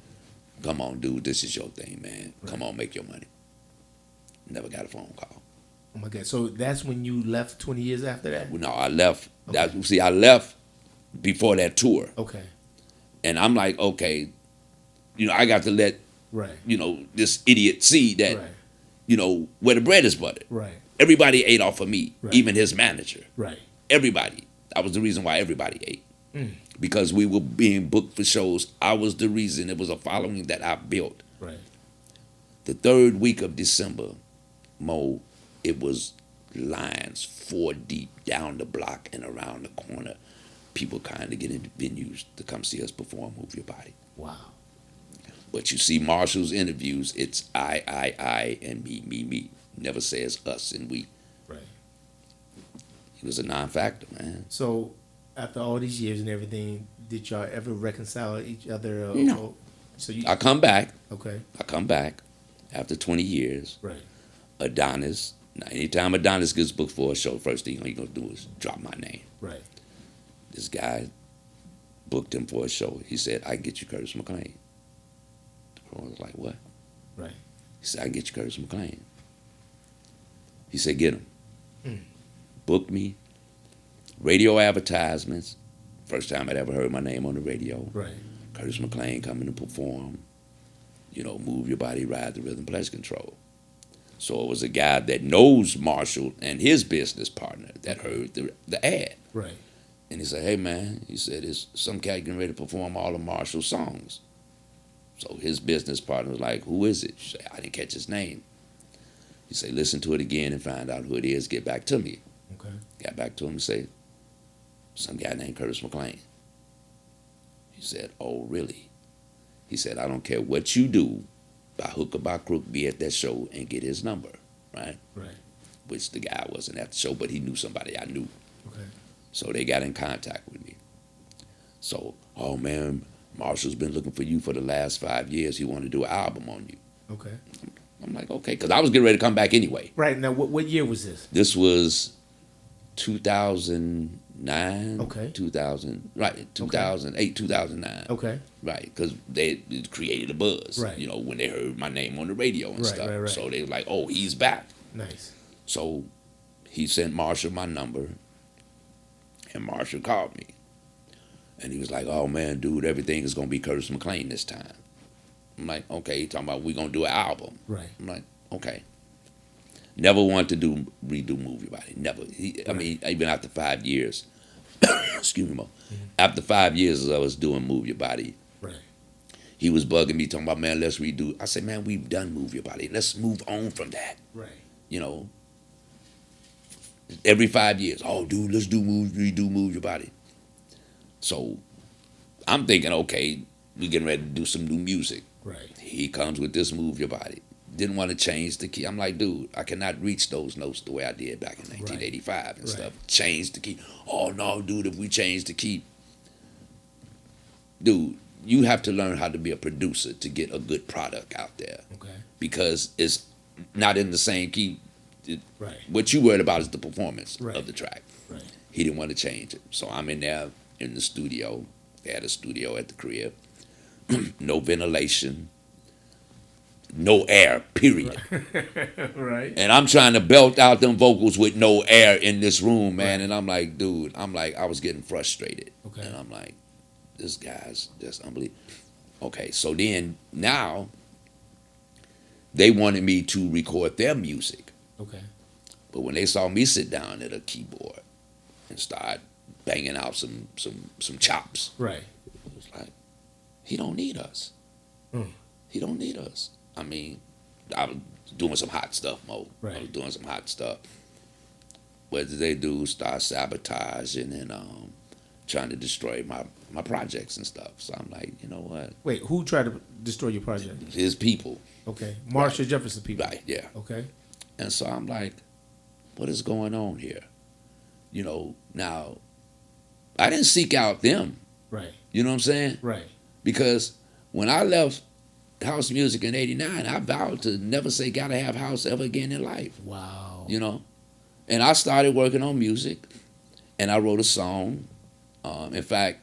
come on, dude, this is your thing, man. Right. Come on, make your money. Never got a phone call. Oh my God. So that's when you left 20 years after that? No, I left. Okay. I left before that tour. Okay. And I'm like, okay, I got to let Right. this idiot see that, Right. where the bread is buttered. Right. Everybody ate off of me, Right. even his manager. Right. Everybody. That was the reason why everybody ate. Mm. Because we were being booked for shows. I was the reason. It was a following that I built. Right. The third week of December, Mo, it was lines 4 deep down the block and around the corner. People kind of get into venues to come see us perform Move Your Body. Wow. But you see Marshall's interviews, it's I, and me. Never says us and we. Right. He was a non-factor, man. So, after all these years and everything, did y'all ever reconcile each other? No. So you. I come back Okay. after 20 years. Right. Adonis. Now, anytime Adonis gets booked for a show, first thing he's going to do is drop my name. Right. This guy booked him for a show. He said, I can get you Curtis McClain. I was like, what? Right. He said, I can get you Curtis McClain. He said, get him. Mm. Booked me. Radio advertisements. First time I'd ever heard my name on the radio. Right. Curtis McClain coming to perform. Move your body, ride the rhythm, pleasure control. So it was a guy that knows Marshall and his business partner that heard the ad. Right. And he said, hey, man, he said, there's some cat getting ready to perform all of Marshall's songs. So his business partner was like, who is it? She said, I didn't catch his name. He said, listen to it again and find out who it is. Get back to me. Okay. Got back to him and said, some guy named Curtis McClain. He said, oh, really? He said, I don't care what you do, by hook or by crook, be at that show and get his number, right? Right. Which the guy wasn't at the show, but he knew somebody I knew. Okay. So they got in contact with me. So, oh, man, Marshall's been looking for you for the last 5 years. He wanted to do an album on you. Okay. I'm like, okay, because I was getting ready to come back anyway. Right. Now, what year was this? This was 2009. Okay. 2008, 2009. Okay. Right, because they created a buzz, Right. when they heard my name on the radio and Right, stuff. right. So they were like, oh, he's back. Nice. So he sent Marshall my number, and Marshall called me. And he was like, oh, man, dude, everything is going to be Curtis McClain this time. I'm like, okay, talking about we're going to do an album. Right. I'm like, okay. Never wanted to redo Move Your Body. Never. I mean, even after 5 years, excuse me, Mo. Mm-hmm. After 5 years as I was doing Move Your Body, Right. he was bugging me, talking about, man, let's redo. I said, man, we've done Move Your Body. Let's move on from that. Right. Every 5 years, oh, dude, let's redo Move Your Body. So I'm thinking, okay, we getting ready to do some new music. Right. He comes with this Move Your Body. Didn't want to change the key. I'm like, dude, I cannot reach those notes the way I did back in 1985 and stuff. Change the key. Oh, no, dude, if we change the key. Dude, you have to learn how to be a producer to get a good product out there. Okay. Because it's not in the same key. Right. What you worried about is the performance Right. of the track. Right. He didn't want to change it. So I'm in there in the studio. They had a studio at the crib. No ventilation. No air, period. Right. And I'm trying to belt out them vocals with no air in this room, man. Right. And I'm like, dude, I was getting frustrated. Okay. And I'm like, this guy's just unbelievable. Okay, so then now they wanted me to record their music. Okay. But when they saw me sit down at a keyboard and start banging out some chops, Right. it was like, he don't need us. Mm. He don't need us. I mean, I was doing some hot stuff, Mo. Right. I was doing some hot stuff. What did they do? Start sabotaging and trying to destroy my projects and stuff. So I'm like, you know what? Wait, who tried to destroy your project? His people. Okay. Marshall Jefferson people. Right, yeah. Okay. And so I'm like, what is going on here? Now, I didn't seek out them. Right. You know what I'm saying? Right. Because when I left House Music in '89, I vowed to never say gotta have house ever again in life. Wow. And I started working on music, and I wrote a song. In fact,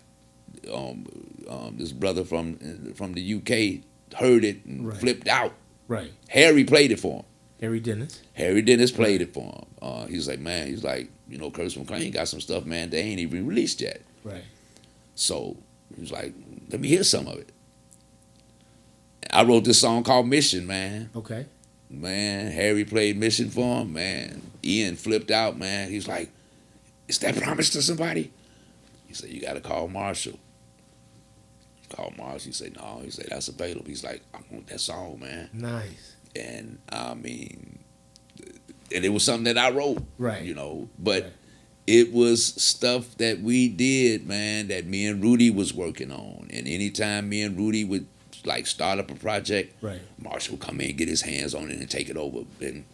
this brother from the UK heard it and Right. flipped out. Right. Harry played it for him. Harry Dennis. Harry Dennis played it for him. He's like, man, Curtis McClain got some stuff, man, they ain't even released yet. Right. So he was like, let me hear some of it. I wrote this song called Mission, man. Okay. Man, Harry played Mission for him, man. Ian flipped out, man. He's like, is that promised to somebody? He said, you got to call Marshall. Call Marshall. He said, no. He said, that's available. He's like, I want that song, man. Nice. And I mean, and it was something that I wrote, Right. you know, but Right. it was stuff that we did, man, that me and Rudy was working on. And anytime me and Rudy would like start up a project, Right. Marshall would come in, get his hands on it and take it over and,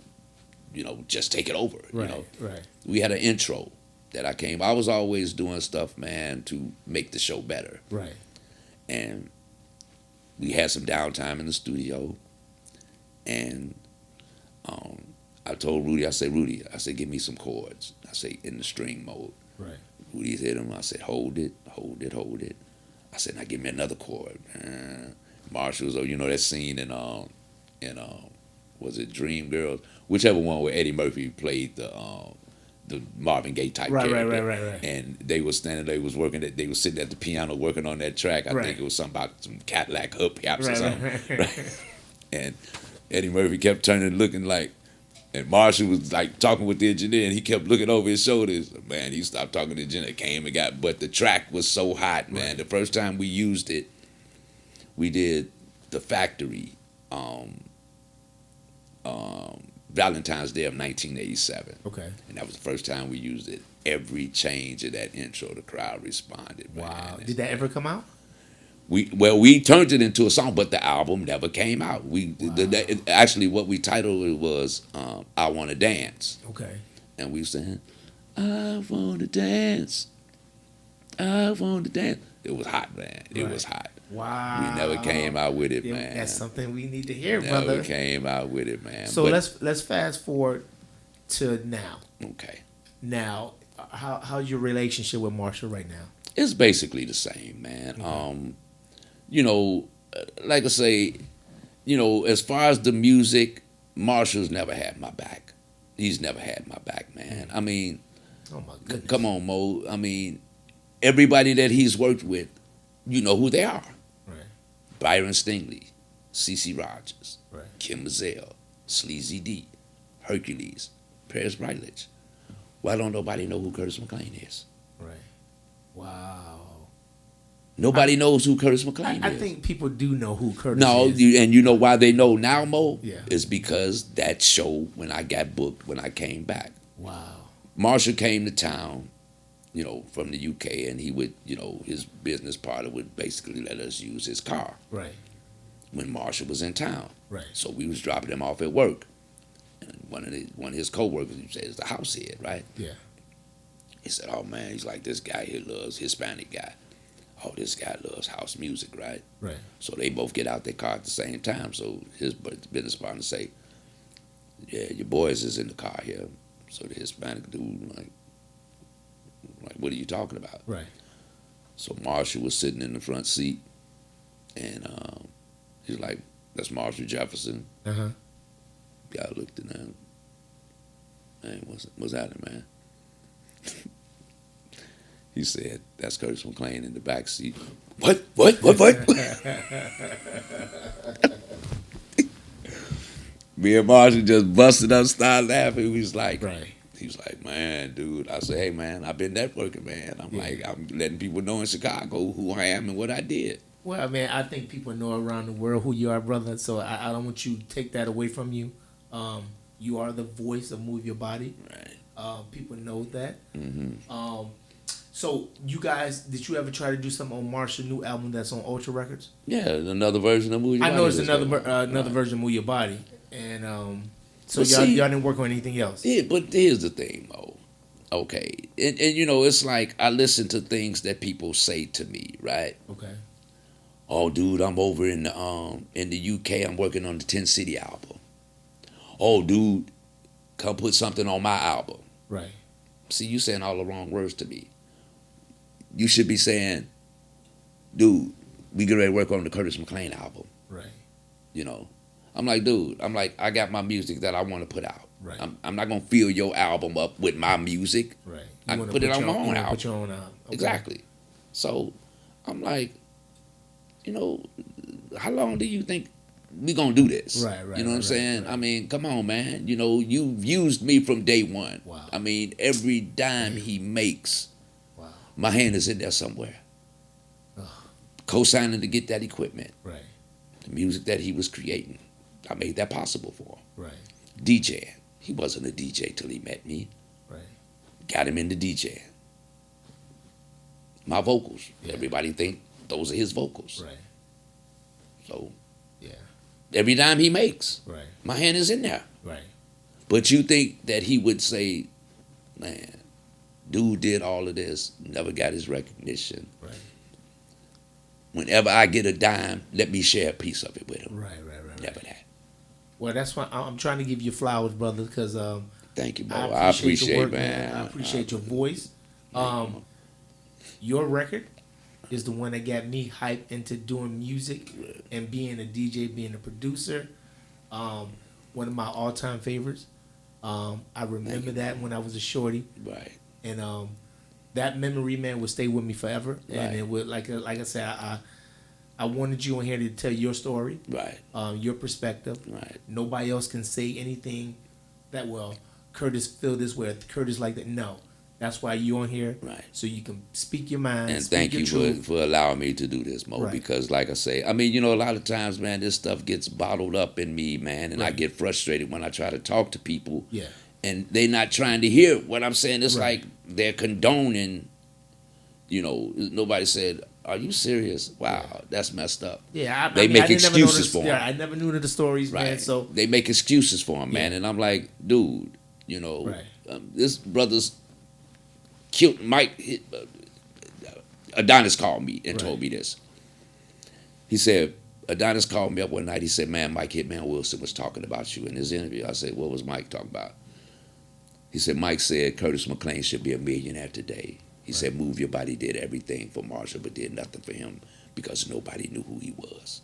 you know, just take it over. Right. You know, Right. we had an intro that I was always doing stuff, man, to make the show better. Right. And we had some downtime in the studio. And I told Rudy, I said, give me some chords. I say, in the string mode. Right. Rudy's hit him. I said, hold it. I said, now give me another chord. Marshall's, you know that scene in was it Dream Girls? Whichever one where Eddie Murphy played the Marvin Gaye type character. Right. And they was standing there, they was sitting at the piano working on that track. I think it was something about some Cadillac hubcaps or something. Right. And Eddie Murphy kept turning, looking like, and Marshall was like talking with the engineer, and he kept looking over his shoulders. Man, he stopped talking to the engineer, came and got, but the track was so hot, man. Right. The first time we used it, we did The Factory, Valentine's Day of 1987. Okay. And that was the first time we used it. Every change of that intro, the crowd responded. Wow. Man. Did that ever come out? We turned it into a song, but the album never came out. Actually, what we titled it was "I Want to Dance." Okay. And we sang, "I want to dance, I want to dance." It was hot, man. It was hot. Wow. We never came out with it, man. That's something we need to hear, never brother. Never came out with it, man. So let's fast forward to now. Okay. Now, how's your relationship with Marshall right now? It's basically the same, man. Okay. You know, like I say, you know, as far as the music, Marshall's never had my back. He's never had my back, man. I mean, oh my goodness. Come on, Mo. I mean, everybody that he's worked with, you know who they are. Right. Byron Stingley, CeCe Rogers, right. Kim Mazzell, Sleazy D, Hercules, Paris Brightledge. Why don't nobody know who Curtis McClain is? Right. Wow. Nobody knows who Curtis McClain is. I think people do know who Curtis is. And you know why they know now, Mo? Yeah. Is because that show, when I got booked, when I came back. Wow. Marshall came to town, you know, from the UK, and he would, you know, his business partner would basically let us use his car. Right. When Marshall was in town. Right. So we was dropping him off at work. And one of his co-workers, he said, is the house head, right? Yeah. He said, oh, man, he's like, this guy here loves Hispanic guy. Oh, this guy loves house music, right? Right. So they both get out their car at the same time. So his business partner say, yeah, your boys is in the car here. So the Hispanic dude, like, what are you talking about? Right. So Marshall was sitting in the front seat, and he's like, that's Marshall Jefferson. Uh-huh. Guy looked at him. Man, what's happening, man? He said, that's Curtis McClain in the back seat. What? Me and Marshall just busted up, started laughing. He was like, man, dude. I said, hey, man, I've been networking, man. I'm letting people know in Chicago who I am and what I did. Well, man, I think people know around the world who you are, brother. So I don't want you to take that away from you. You are the voice of Move Your Body. Right. People know that. Mm-hmm. So you guys, did you ever try to do something on Marshall's new album that's on Ultra Records? Yeah, another version of Move Your Body. I know it's another version of Move Your Body. And so y'all didn't work on anything else? Yeah, but here's the thing, Mo. Okay. And you know, it's like I listen to things that people say to me, right? Okay. Oh, dude, I'm over in the UK. I'm working on the 10 City album. Oh, dude, come put something on my album. Right. See, you saying all the wrong words to me. You should be saying, dude, we get ready to work on the Curtis McClain album. Right. You know, I'm like, dude, I got my music that I want to put out. Right. I'm not gonna fill your album up with my music. Right. I can put it on my own album. Put your own album. Okay. Exactly. So I'm like, you know, how long do you think we gonna do this. Right. You know what I'm saying? Right. I mean, come on, man. You know, you've used me from day one. Wow. I mean, every dime he makes, Wow. my hand is in there somewhere. Co-signing to get that equipment. Right. The music that he was creating, I made that possible for him. Right. DJ, he wasn't a DJ till he met me. Right. Got him into DJ. My vocals, Yeah. everybody think those are his vocals. Right. So Yeah. every dime he makes, Right. my hand is in there. Right. But you think that he would say, man, dude did all of this, never got his recognition. Right. Whenever I get a dime, let me share a piece of it with him. Right. Never that. Well, that's why I'm trying to give you flowers, brother, because Thank you, bro. I appreciate your work, man. I appreciate your voice. Your record is the one that got me hyped into doing music and being a DJ, being a producer. One of my all-time favorites. I remember that when I was a shorty, Right. and that memory, man, will stay with me forever. Right. And it would, like I said, I wanted you on here to tell your story, Right. your perspective. Right. Nobody else can say anything that, well, Curtis feel this way, Curtis like that. No. That's why you on here. Right. So you can speak your mind. And speak thank your you truth. for allowing me to do this, Mo, Right. because like I say, I mean, you know, a lot of times, man, this stuff gets bottled up in me, man, and I Right. get frustrated when I try to talk to people Yeah. and they not trying to hear what I'm saying. It's Right. like they're condoning, you know, nobody said, are you serious? Wow, that's messed up. Yeah. They make excuses for him. Yeah, I never knew the stories, man. Right. So they make excuses for him, man. Yeah. And I'm like, dude, you know, Right. This brother's killed Mike. Adonis called me and told me this. He said, Adonis called me up one night. He said, man, Mike Hitman Wilson was talking about you in his interview. I said, what was Mike talking about? He said, Mike said Curtis McClain should be a millionaire today. He said, Move Your Body did everything for Marshall, but did nothing for him because nobody knew who he was.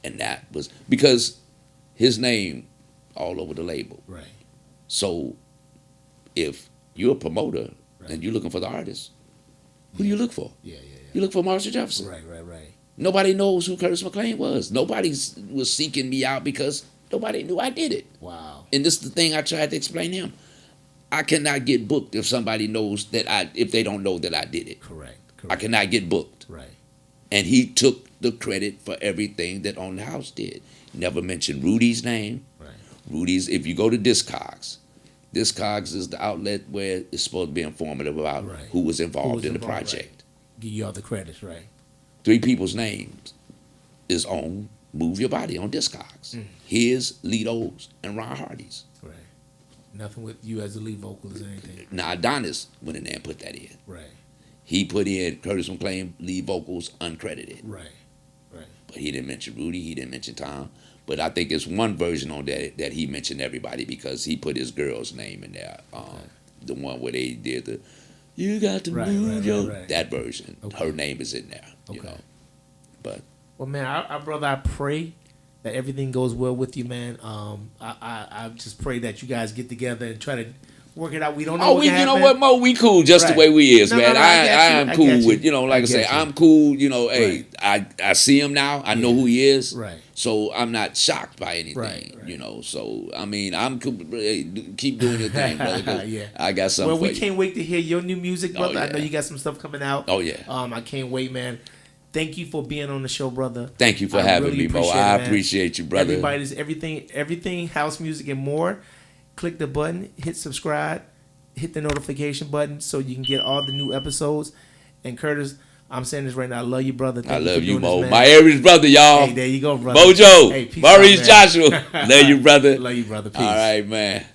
And that was because his name all over the label. Right. So if you're a promoter Right. and you're looking for the artist, who do you look for? Yeah. You look for Marshall Jefferson. Right. Nobody knows who Curtis McClain was. Nobody was seeking me out because nobody knew I did it. Wow. And this is the thing I tried to explain to him. I cannot get booked if somebody knows that if they don't know that I did it. Correct. I cannot get booked. Right. And he took the credit for everything that On the House did. Never mentioned Rudy's name. Right. Rudy's, if you go to Discogs is the outlet where it's supposed to be informative about Right. who was involved in the involved, project. Give you all the credits, right? 3 people's names is on Move Your Body on Discogs. His, Lito's, and Ron Hardy's. Right. Nothing with you as the lead vocalist or anything. Now Adonis went in there and put that in. Right. He put in Curtis McClain lead vocals uncredited. Right. But he didn't mention Rudy, he didn't mention Tom. But I think it's one version on that he mentioned everybody because he put his girl's name in there. The one where they did the "You got to move your" that version. Okay. Her name is in there. You Okay. know. But Well, man, I brother, I pray that everything goes well with you, man. I just pray that you guys get together and try to work it out. We don't know. you know what, Mo? We cool just the way we is, No, man. no, I I am cool get you. with, like I say, get you. I'm cool. You know, hey, I see him now. I know who he is. Right. So I'm not shocked by anything. Right. You know. So I mean, I'm cool. Hey, keep doing your thing, brother. 'Cause Yeah. I got something Well, for we you. can't wait to hear your new music, brother. I yeah. know you got some stuff coming out. Oh yeah. I can't wait, man. Thank you for being on the show, brother. Thank you for having me, Mo. I appreciate you, brother. Everybody's everything house music and more. Click the button, hit subscribe, hit the notification button so you can get all the new episodes. And Curtis, I'm saying this right now. I love you, brother. I love you, doing Mo. this, man. My Aries brother, y'all. Hey, there you go, brother. Mojo. Hey, peace Maurice out, man. Joshua. Love you, brother. Love you, brother. Peace. All right, man.